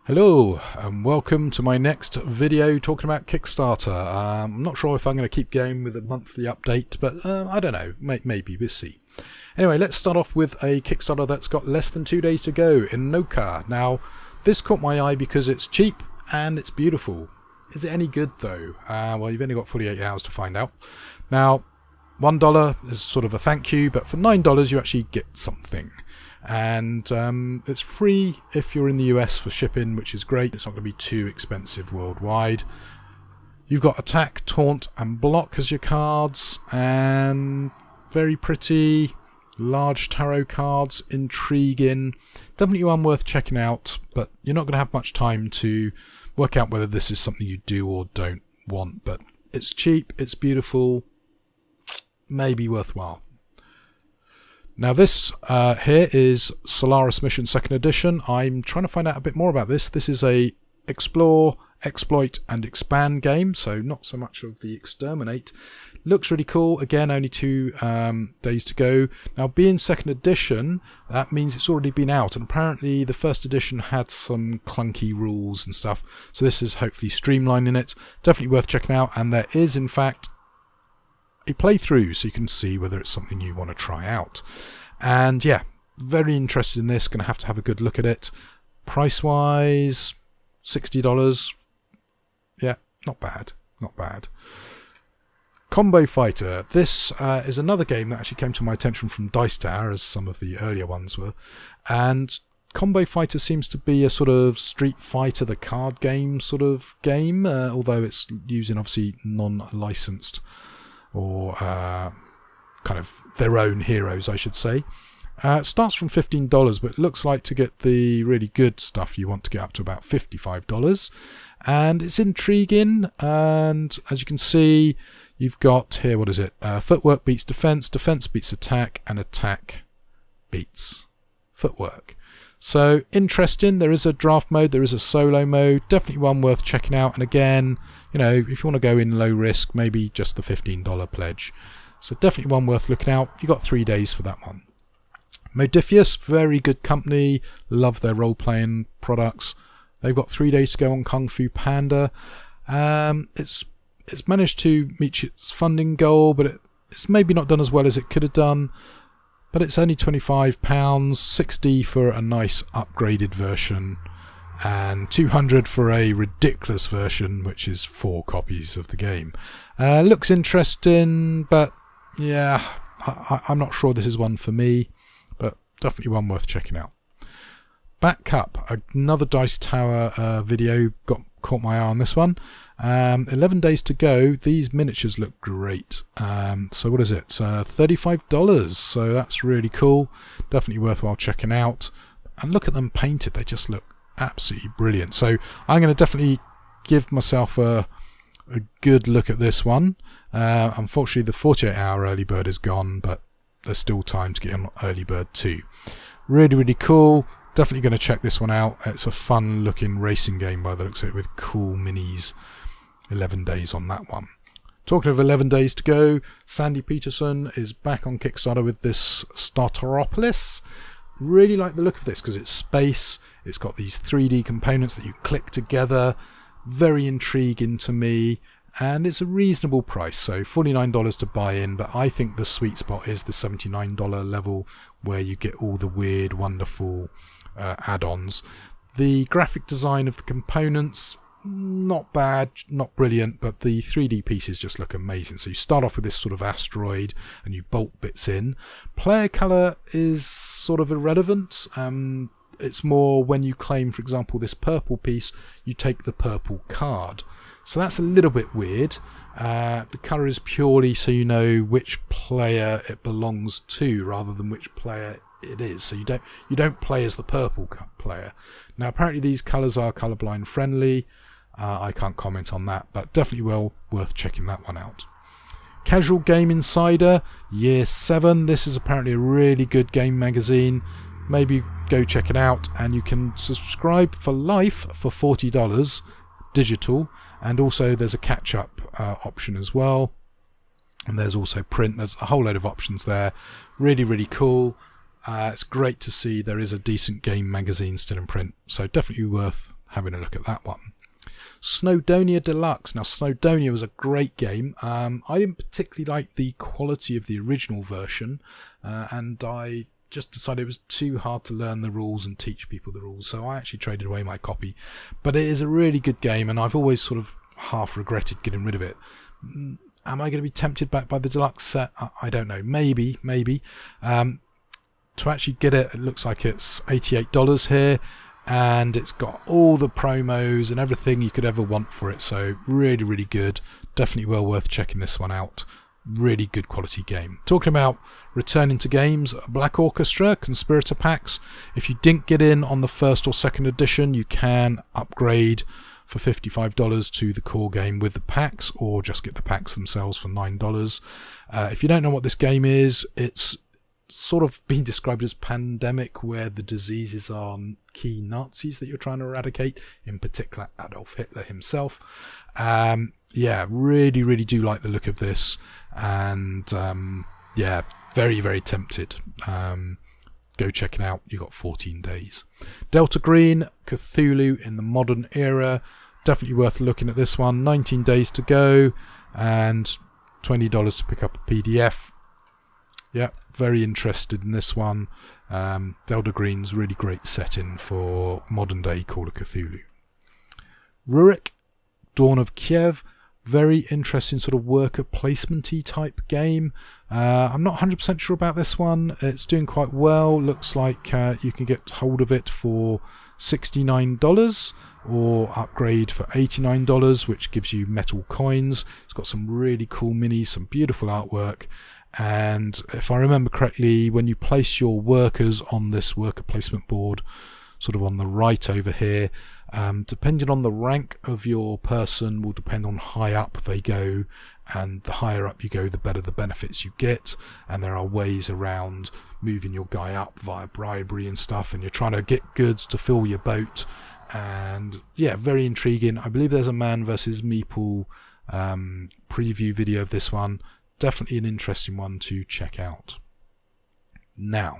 Hello and welcome to my next video talking about Kickstarter. I'm not sure if I'm going to keep going with a monthly update, but I don't know, maybe we'll see. Anyway, let's start off with a Kickstarter that's got less than 2 days to go in Noka. Now, this caught my eye because it's cheap and it's beautiful. Is it any good though? Well, you've only got 48 hours to find out. Now, $1 is sort of a thank you, but for $9 you actually get something. And it's free if you're in the US for shipping, which is great. It's not going to be too expensive worldwide. You've got attack, taunt and block as your cards, and very pretty large tarot cards, intriguing. Definitely one worth checking out, but you're not going to have much time to work out whether this is something you do or don't want. But it's cheap, it's beautiful, maybe worthwhile. Now this here is Solaris Mission 2nd edition. I'm trying to find out a bit more about this. This is a explore, exploit and expand game, so not so much of the exterminate. Looks really cool. Again, only 2 days to go. Now being 2nd edition, that means it's already been out, and apparently the 1st edition had some clunky rules and stuff, so this is hopefully streamlining it. Definitely worth checking out, and there is in fact a playthrough so you can see whether it's something you want to try out. And yeah, very interested in this. Going to have a good look at it. Price wise, $60. Yeah, not bad, not bad. Combo Fighter. This is another game that actually came to my attention from Dice Tower, as some of the earlier ones were, and Combo Fighter seems to be a sort of Street Fighter the card game sort of game, although it's using obviously non-licensed or kind of their own heroes, I should say. It starts from $15, but it looks like to get the really good stuff you want to get up to about $55. And it's intriguing, and as you can see, you've got here, what is it? Footwork beats defense, defense beats attack, and attack beats footwork. So interesting. There is a draft mode, there is a solo mode, definitely one worth checking out. And again, you know, if you want to go in low risk, maybe just the $15 pledge. So definitely one worth looking out. You got 3 days for that one. Modifius, very good company, love their role-playing products. They've got 3 days to go on Kung Fu Panda. It's managed to meet its funding goal, but it's maybe not done as well as it could have done. But it's only £25, $60 for a nice upgraded version, and $200 for a ridiculous version, which is 4 copies of the game. Looks interesting, but yeah, I'm not sure this is one for me, but definitely one worth checking out. Back Up, another Dice Tower video, caught my eye on this one. 11 days to go. These miniatures look great. So what is it? $35. So that's really cool. Definitely worthwhile checking out. And look at them painted. They just look absolutely brilliant. So I'm going to definitely give myself a good look at this one. Unfortunately, the 48-hour early bird is gone, but there's still time to get on early bird too. Really, really cool. Definitely going to check this one out. It's a fun looking racing game by the looks of it, with cool minis. 11 days on that one. Talking of 11 days to go, Sandy Peterson is back on Kickstarter with this Starteropolis. Really like the look of this because it's space. It's got these 3D components that you click together. Very intriguing to me, and it's a reasonable price, so $49 to buy in, but I think the sweet spot is the $79 level where you get all the weird, wonderful add-ons. The graphic design of the components, not bad, not brilliant, but the 3D pieces just look amazing. So you start off with this sort of asteroid and you bolt bits in. Player color is sort of irrelevant. It's more when you claim, for example, this purple piece, you take the purple card. So that's a little bit weird. The color is purely so you know which player it belongs to rather than which player it is. So you don't play as the purple player. Now apparently these colors are colorblind friendly. I can't comment on that, but definitely well worth checking that one out. Casual Game Insider, Year 7. This is apparently a really good game magazine. Maybe go check it out, and you can subscribe for life for $40 digital, and also there's a catch-up option as well, and there's also print. There's a whole load of options there. Really, really cool. It's great to see there is a decent game magazine still in print, so definitely worth having a look at that one. Snowdonia Deluxe. Now, Snowdonia was a great game. I didn't particularly like the quality of the original version, and I just decided it was too hard to learn the rules and teach people the rules, so I actually traded away my copy. But it is a really good game, and I've always sort of half regretted getting rid of it. Am I going to be tempted back by the deluxe set? I don't know. Maybe. To actually get it, it looks like it's $88 here, and it's got all the promos and everything you could ever want for it. So really, really good. Definitely well worth checking this one out. Really good quality game. Talking about returning to games, Black Orchestra Conspirator Packs. If you didn't get in on the first or second edition, you can upgrade for $55 to the core game with the packs, or just get the packs themselves for $9. If you don't know what this game is, it's sort of been described as pandemic, where the diseases are key Nazis that you're trying to eradicate, in particular Adolf Hitler himself. Yeah, really, really do like the look of this, and yeah, very, very tempted. Go check it out. You got 14 days. Delta Green, Cthulhu in the modern era. Definitely worth looking at this one. 19 days to go, and $20 to pick up a PDF. Yeah, very interested in this one. Delta Green's really great setting for modern day Call of Cthulhu. Rorick, Dawn of Kiev. Very interesting sort of worker placement-y type game. I'm not 100% sure about this one. It's doing quite well. Looks like you can get hold of it for $69 or upgrade for $89, which gives you metal coins. It's got some really cool minis, some beautiful artwork. And if I remember correctly, when you place your workers on this worker placement board, sort of on the right over here, depending on the rank of your person will depend on high up they go, and the higher up you go, the better the benefits you get. And there are ways around moving your guy up via bribery and stuff, and you're trying to get goods to fill your boat. And yeah, very intriguing. I believe there's a Man vs Meeple preview video of this one. Definitely an interesting one to check out. Now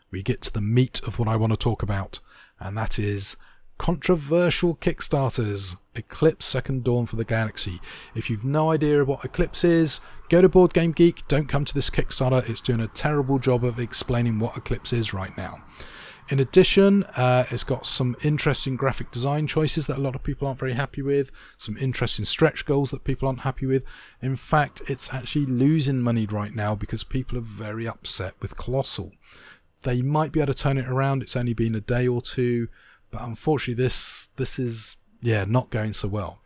we get to the meat of what I want to talk about, and that is controversial Kickstarters. Eclipse Second Dawn for the Galaxy. If you've no idea what Eclipse is, go to Board Game Geek. Don't come to this Kickstarter. It's doing a terrible job of explaining what Eclipse is right now. In addition, it's got some interesting graphic design choices that a lot of people aren't very happy with, some interesting stretch goals that people aren't happy with. In fact, it's actually losing money right now because people are very upset with Colossal. They might be able to turn it around. It's only been a day or two, but unfortunately this is not going so well.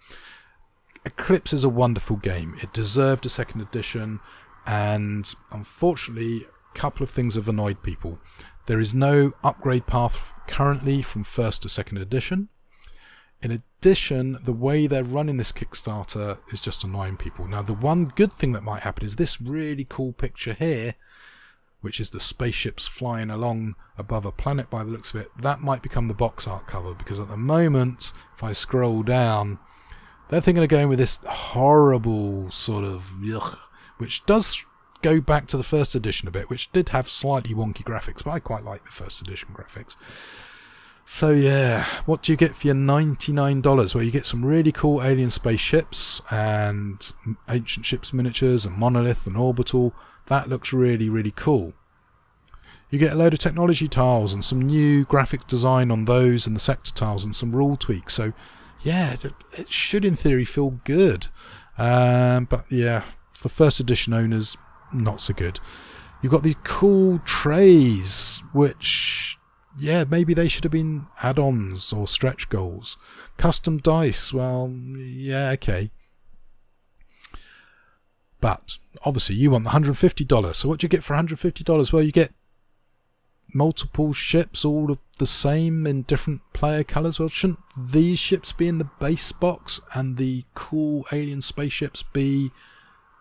Eclipse is a wonderful game. It deserved a second edition, and unfortunately a couple of things have annoyed people. There is no upgrade path currently from first to second edition. In addition, the way they're running this Kickstarter is just annoying people. Now, the one good thing that might happen is this really cool picture here, which is the spaceships flying along above a planet by the looks of it. That might become the box art cover, because at the moment, if I scroll down, they're thinking of going with this horrible sort of yuck, which does go back to the first edition a bit, which did have slightly wonky graphics, but I quite like the first edition graphics. So yeah, what do you get for your $99? Well, you get some really cool alien spaceships and ancient ships miniatures and Monolith and Orbital. That looks really, really cool. You get a load of technology tiles and some new graphics design on those, and the sector tiles, and some rule tweaks. So yeah, it should in theory feel good. But yeah, for first edition owners, not so good. You've got these cool trays, which, yeah, maybe they should have been add-ons or stretch goals. Custom dice, well, yeah, okay. But obviously you want the $150. So what do you get for $150? Well, you get multiple ships, all of the same in different player colours. Well, shouldn't these ships be in the base box and the cool alien spaceships be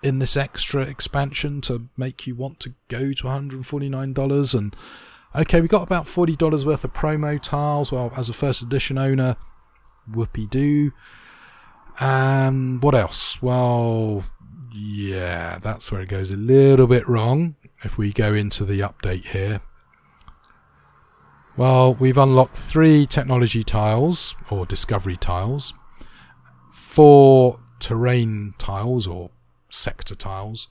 in this extra expansion to make you want to go to $149? And okay, we got about $40 worth of promo tiles. Well, as a first edition owner, whoopee doo. What else? Well, yeah, that's where it goes a little bit wrong. If we go into the update here, Well, we've unlocked 3 technology tiles, or discovery tiles, 4 terrain tiles, or sector tiles,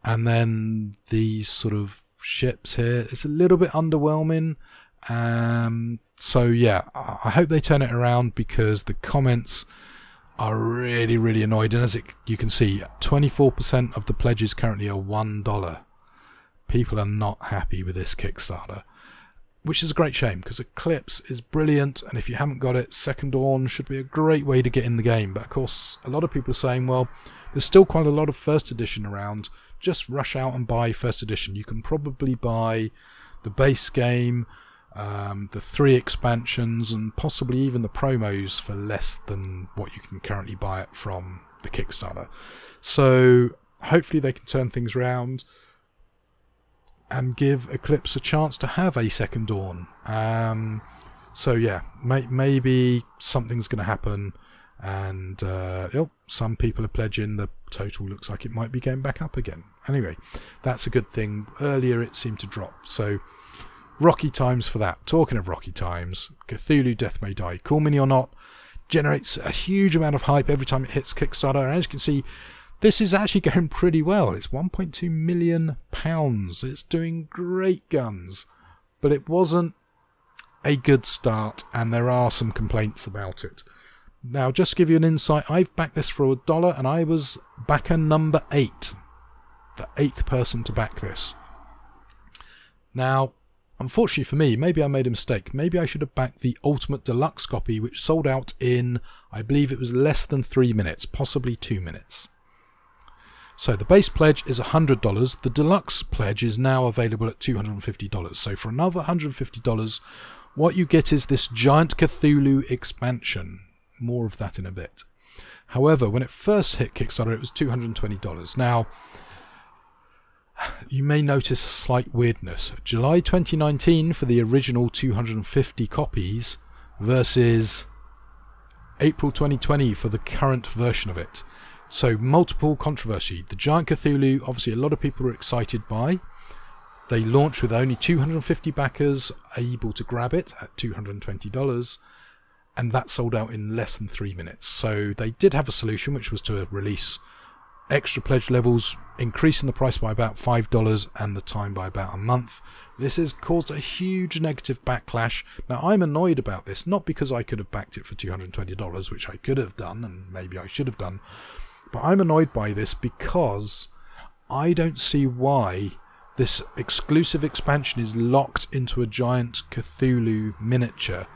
and then these sort of ships here. It's a little bit underwhelming. So yeah, I hope they turn it around, because the comments are really, really annoyed. And as you can see, 24% of the pledges currently are $1. People are not happy with this Kickstarter, which is a great shame, because Eclipse is brilliant, and if you haven't got it, Second Dawn should be a great way to get in the game. But of course, a lot of people are saying, well, there's still quite a lot of first edition around. Just rush out and buy first edition. You can probably buy the base game, the 3 expansions, and possibly even the promos for less than what you can currently buy it from the Kickstarter. So hopefully they can turn things around and give Eclipse a chance to have a Second Dawn. So yeah, maybe something's going to happen, and some people are pledging. The total looks like it might be going back up again. Anyway, that's a good thing. Earlier it seemed to drop, so rocky times for that. Talking of rocky times, Cthulhu Death May Die, cool mini or not, generates a huge amount of hype every time it hits Kickstarter, and as you can see, this is actually going pretty well. It's £1.2 million. It's doing great guns, but it wasn't a good start, and there are some complaints about it. Now, just to give you an insight, I've backed this for $1, and I was backer number 8, the 8th person to back this. Now, unfortunately for me, maybe I made a mistake. Maybe I should have backed the Ultimate Deluxe copy, which sold out in, I believe it was less than 3 minutes, possibly 2 minutes. So the base pledge is $100. The deluxe pledge is now available at $250. So for another $150, what you get is this giant Cthulhu expansion. More of that in a bit. However, when it first hit Kickstarter, it was $220. Now, you may notice a slight weirdness. July 2019 for the original 250 copies versus April 2020 for the current version of it. So multiple controversy. The Giant Cthulhu, obviously a lot of people are excited by. They launched with only 250 backers able to grab it at $220, and that sold out in less than 3 minutes. So they did have a solution, which was to release extra pledge levels, increasing the price by about $5 and the time by about a month. This has caused a huge negative backlash. Now, I'm annoyed about this, not because I could have backed it for $220, which I could have done, and maybe I should have done, but I'm annoyed by this because I don't see why this exclusive expansion is locked into a giant Cthulhu miniature.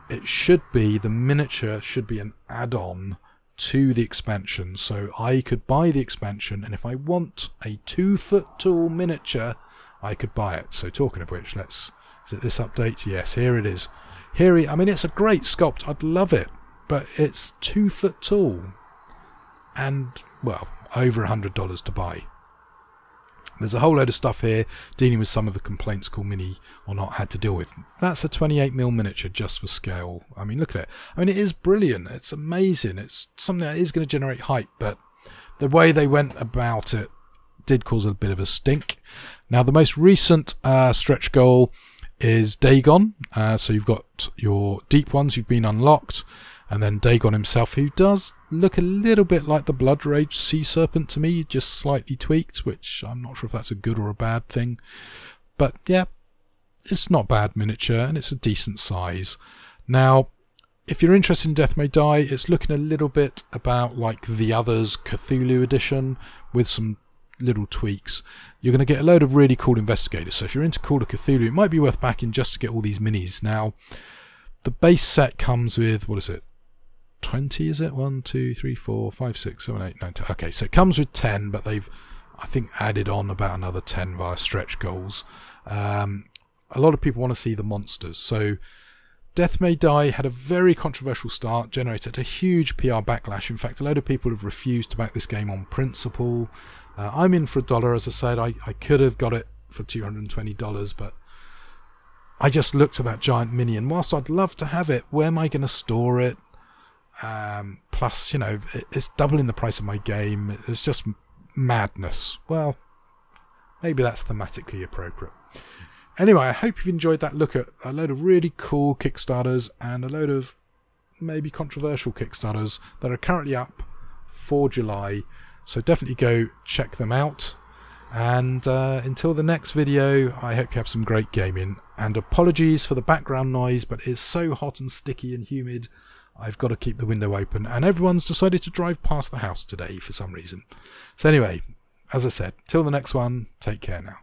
It should be, the miniature should be an add-on to the expansion, so I could buy the expansion, and if I want a 2-foot tall miniature, I could buy it. So talking of which, is it this update? Yes, here it is. I mean, it's a great sculpt, I'd love it, but it's 2 foot tall and, well, over $100 to buy. There's a whole load of stuff here dealing with some of the complaints Cool Mini or Not had to deal with. That's a 28mm miniature just for scale. I mean, look at it. I mean, it is brilliant. It's amazing. It's something that is going to generate hype, but the way they went about it did cause a bit of a stink. Now, the most recent stretch goal is Dagon. So you've got your deep ones who've been unlocked, and then Dagon himself, who does look a little bit like the Blood Rage Sea Serpent to me, just slightly tweaked, which I'm not sure if that's a good or a bad thing. But yeah, it's not bad miniature, and it's a decent size. Now, if you're interested in Death May Die, it's looking a little bit about like the Others Cthulhu edition with some little tweaks. You're going to get a load of really cool investigators. So if you're into Call of Cthulhu, it might be worth backing just to get all these minis. Now, the base set comes with, what is it? 20, is it? 1, 2, 3, 4, 5, 6, 7, 8, 9, 10. Okay, so it comes with 10, but they've, I think, added on about another 10 via stretch goals. A lot of people want to see the monsters. So Death May Die had a very controversial start, generated a huge PR backlash. In fact, a load of people have refused to back this game on principle. I'm in for $1. As I said, I could have got it for $220, but I just looked at that giant mini, and whilst I'd love to have it, where am I going to store it? Plus, you know, it's doubling the price of my game. It's just madness. Well, maybe that's thematically appropriate. Anyway, I hope you've enjoyed that look at a load of really cool Kickstarters and a load of maybe controversial Kickstarters that are currently up for July. So definitely go check them out. And until the next video, I hope you have some great gaming. And apologies for the background noise, but it's so hot and sticky and humid, I've got to keep the window open. And everyone's decided to drive past the house today for some reason. So anyway, as I said, till the next one, take care now.